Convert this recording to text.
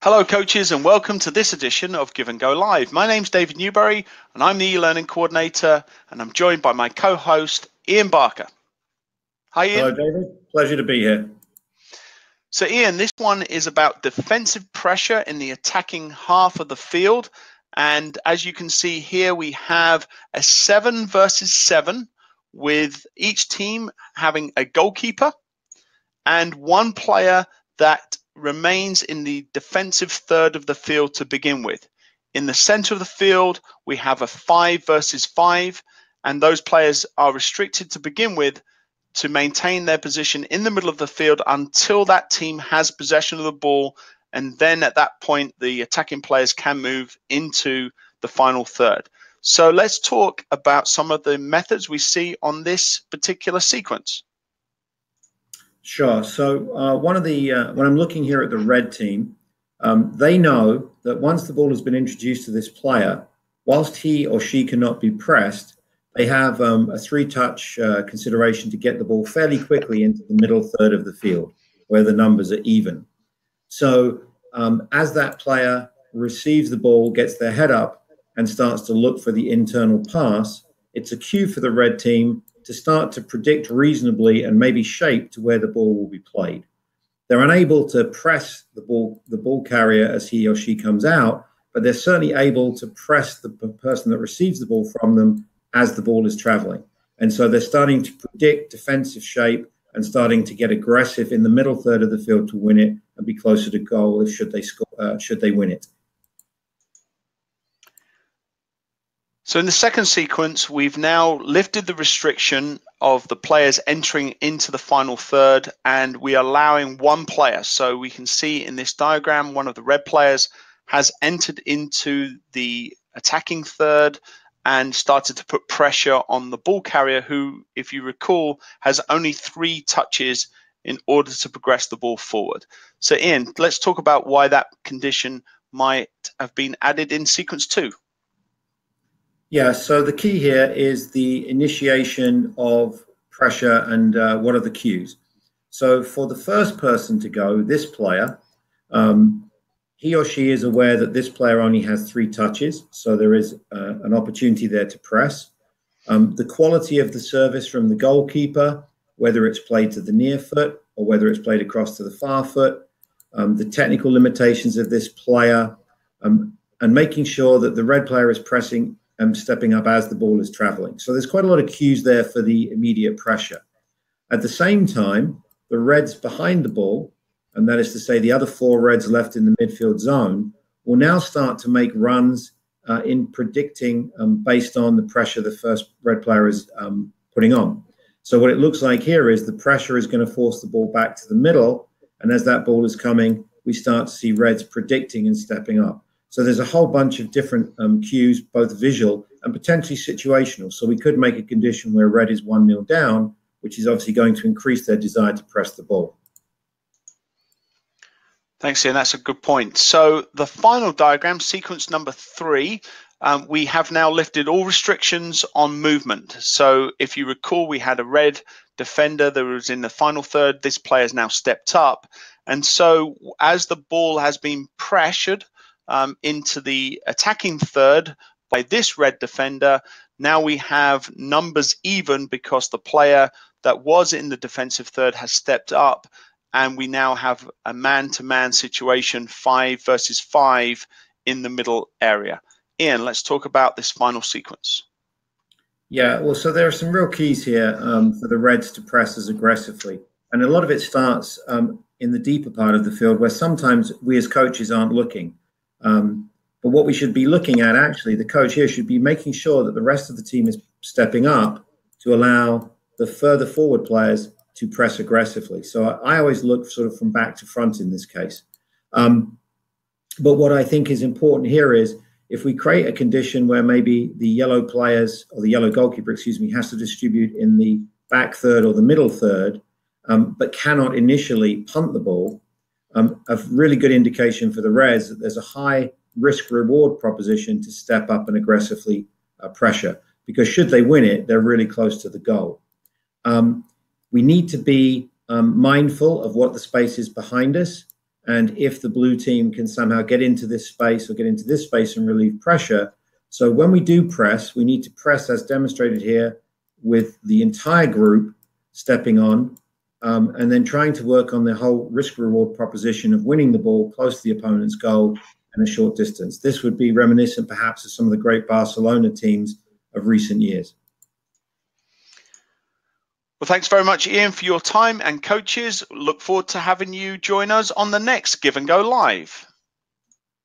Hello coaches and welcome to this edition of Give and Go Live. My name's David Newbury and I'm the e-learning coordinator and I'm joined by my co-host Ian Barker. Hi Ian. Hello David, pleasure to be here. So Ian, this one is about defensive pressure in the attacking half of the field, and as you can see here we have a 7 versus 7 with each team having a goalkeeper and one player that remains in the defensive third of the field to begin with. In the center of the field, we have a 5 versus 5, and those players are restricted to begin with to maintain their position in the middle of the field until that team has possession of the ball, and then at that point, the attacking players can move into the final third. So let's talk about some of the methods we see on this particular sequence. Sure. So when I'm looking here at the red team, they know that once the ball has been introduced to this player, whilst he or she cannot be pressed, they have a 3-touch consideration to get the ball fairly quickly into the middle third of the field, where the numbers are even. So as that player receives the ball, gets their head up, and starts to look for the internal pass, it's a cue for the red team to start to predict reasonably and maybe shape to where the ball will be played. They're unable to press the ball carrier as he or she comes out, but they're certainly able to press the person that receives the ball from them as the ball is traveling. And so they're starting to predict defensive shape and starting to get aggressive in the middle third of the field to win it and be closer to goal should they win it. So in the second sequence, we've now lifted the restriction of the players entering into the final third, and we are allowing one player. So we can see in this diagram, one of the red players has entered into the attacking third and started to put pressure on the ball carrier, who, if you recall, has only 3 touches in order to progress the ball forward. So Ian, let's talk about why that condition might have been added in sequence 2. Yeah, so the key here is the initiation of pressure and what are the cues. So for the first person to go, this player, he or she is aware that this player only has 3 touches, so there is an opportunity there to press. The quality of the service from the goalkeeper, whether it's played to the near foot or whether it's played across to the far foot, the technical limitations of this player, and making sure that the red player is pressing and stepping up as the ball is traveling. So there's quite a lot of cues there for the immediate pressure. At the same time, the reds behind the ball, and that is to say the other 4 reds left in the midfield zone, will now start to make runs in predicting based on the pressure the first red player is putting on. So what it looks like here is the pressure is going to force the ball back to the middle, and as that ball is coming, we start to see reds predicting and stepping up. So there's a whole bunch of different cues, both visual and potentially situational. So we could make a condition where red is 1-0 down, which is obviously going to increase their desire to press the ball. Thanks, Ian. That's a good point. So the final diagram, sequence number 3, we have now lifted all restrictions on movement. So if you recall, we had a red defender that was in the final third. This player has now stepped up. And so as the ball has been pressured into the attacking third by this red defender, now we have numbers even because the player that was in the defensive third has stepped up, and we now have a man-to-man situation, 5 versus 5 in the middle area. Ian, let's talk about this final sequence. Yeah, well, so there are some real keys here for the reds to press as aggressively. And a lot of it starts in the deeper part of the field where sometimes we as coaches aren't looking. But what we should be looking at, actually, the coach here should be making sure that the rest of the team is stepping up to allow the further forward players to press aggressively. So I always look sort of from back to front in this case. But what I think is important here is if we create a condition where maybe the yellow players or the yellow goalkeeper, excuse me, has to distribute in the back third or the middle third, but cannot initially punt the ball, a really good indication for the Reds that there's a high risk-reward proposition to step up and aggressively pressure, because should they win it, they're really close to the goal. We need to be mindful of what the space is behind us and if the blue team can somehow get into this space or get into this space and relieve pressure. So when we do press, we need to press as demonstrated here with the entire group stepping on, and then trying to work on the whole risk-reward proposition of winning the ball close to the opponent's goal and a short distance. This would be reminiscent perhaps of some of the great Barcelona teams of recent years. Well, thanks very much, Ian, for your time, and coaches, look forward to having you join us on the next Give and Go Live.